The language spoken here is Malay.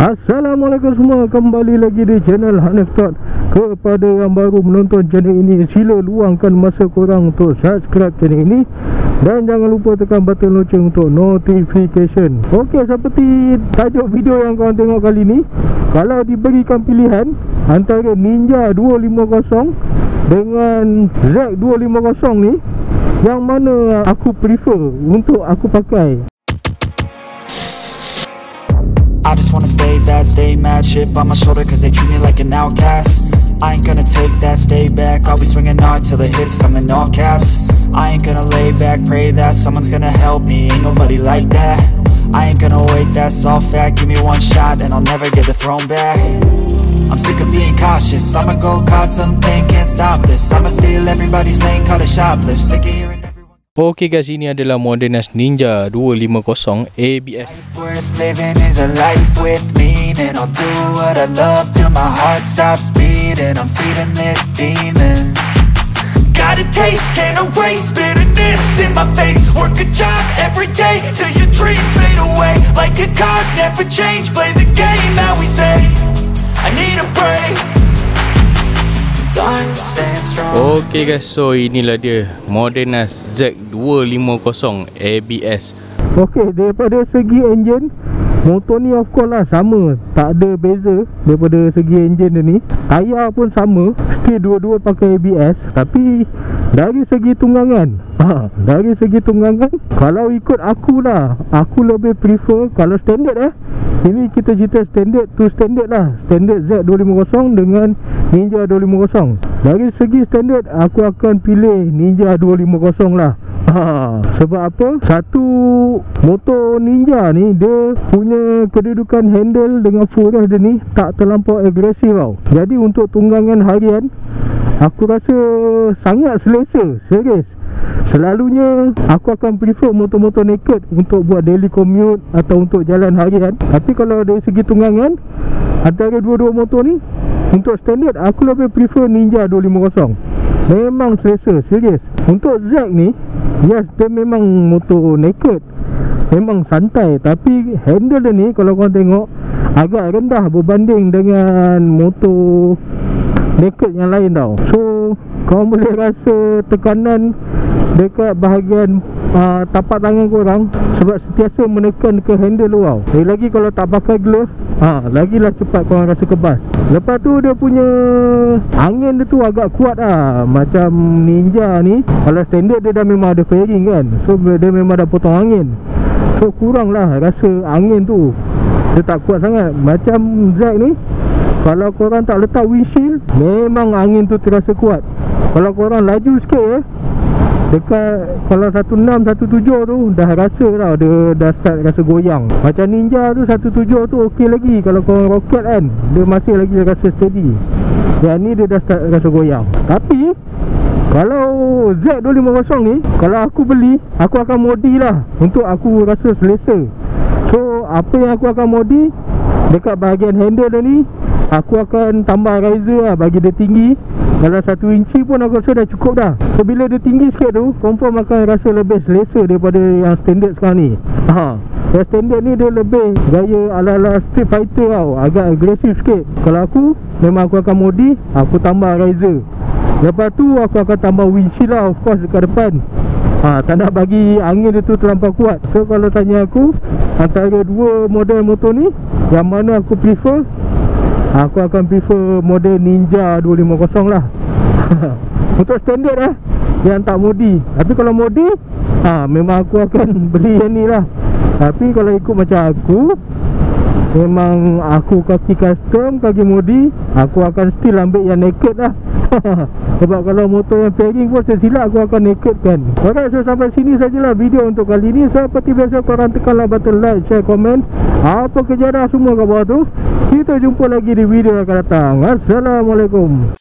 Assalamualaikum semua, kembali lagi di channel Hanif Torts. Kepada yang baru menonton channel ini, sila luangkan masa korang untuk subscribe channel ini dan jangan lupa tekan button loceng untuk notification. Okey, seperti tajuk video yang korang tengok kali ni, kalau diberikan pilihan antara Ninja 250 dengan Z250 ni, yang mana aku prefer untuk aku pakai? I just wanna stay bad, stay mad, chip on my shoulder cause they treat me like an outcast. I ain't gonna take that, stay back, I'll be swinging hard till the hits come in all caps. I ain't gonna lay back, pray that someone's gonna help me, ain't nobody like that. I ain't gonna wait, that's all fact, give me one shot and I'll never get the throne back. I'm sick of being cautious, I'ma go cause something, can't stop this. I'ma steal everybody's lane, call it shoplift, sick of hearing. Okey guys, ini adalah Modenas Ninja 250 ABS. Worth living is a life with meaning. I'll do what I love till my heart stops beating. I'm feeding this demon. Got a taste, can't erase bitterness in my face. Work a job every day till your dreams fade away. Like a card, never change. Play the game that we say. I need a break. Okey guys, so inilah dia Modenas Z250 ABS. Okey, daripada segi enjin, motor ni of course lah sama, tak ada beza daripada segi enjin dia ni. Tayar pun sama, still dua-dua pakai ABS. Tapi dari segi tunggangan, dari segi tunggangan, kalau ikut aku lah, aku lebih prefer kalau standard ini kita cerita standard to standard lah, standard Z250 dengan Ninja 250. Dari segi standard, aku akan pilih Ninja 250 lah. Sebab apa? Satu, motor Ninja ni dia punya kedudukan handle dengan full race dia ni tak terlampau agresif tau. Jadi untuk tunggangan harian, aku rasa sangat selesa, serius. Selalunya aku akan prefer motor-motor naked untuk buat daily commute atau untuk jalan harian. Tapi kalau dari segi tunggangan, antara dua-dua motor ni, untuk standard aku lebih prefer Ninja 250. Memang selesa, serius. Untuk Z ni, yes, dia memang motor naked, memang santai. Tapi handle dia ni kalau korang tengok agak rendah berbanding dengan motor naked yang lain tau. So korang boleh rasa tekanan dekat bahagian tapak tangan korang sebab sentiasa menekan ke handle tu tau. Lagi kalau tak pakai glove, lagilah cepat korang rasa kebas. Lepas tu dia punya angin dia tu agak kuat lah. Macam Ninja ni, kalau standard dia dah memang ada fairing kan, so dia memang dah potong angin. So kurang lah rasa angin tu, dia tak kuat sangat. Macam Z ni, kalau korang tak letak windshield, memang angin tu terasa kuat. Kalau korang laju sikit dekat, kalau 16, 17 tu dah rasa tau, dia dah start rasa goyang. Macam Ninja tu 17 tu okey lagi, kalau korang roket kan, dia masih lagi rasa steady. Yang ni dia dah start rasa goyang. Tapi kalau Z250 ni, kalau aku beli, aku akan modi lah untuk aku rasa selesa. So apa yang aku akan modi, dekat bahagian handle dia ni, aku akan tambah riser lah, bagi dia tinggi. Kalau 1 inci pun aku rasa dah cukup dah. So bila dia tinggi sikit tu, confirm akan rasa lebih selesa daripada yang standard sekarang ni. Yang standard ni dia lebih gaya ala-ala Street Fighter tau, agak agresif sikit. Kalau aku, memang aku akan modi, aku tambah riser. Lepas tu aku akan tambah windshield lah, of course, dekat depan. Tak nak bagi angin dia tu terlampau kuat. So kalau tanya aku, antara dua model motor ni, yang mana aku prefer, aku akan prefer model Ninja 250 lah. Untuk standard yang tak modi. Tapi kalau modi, memang aku akan beli yang ni lah. Tapi kalau ikut macam aku, memang aku kaki custom, kaki modi, aku akan still ambil yang naked lah. Sebab kalau motor yang fairing pun silap aku akan naked kan. Alright, so sampai sini sajalah video untuk kali ni. Seperti biasa, korang tekanlah button like, share, komen, apa kejadah semua kat bawah tu. Kita jumpa lagi di video yang akan datang. Assalamualaikum.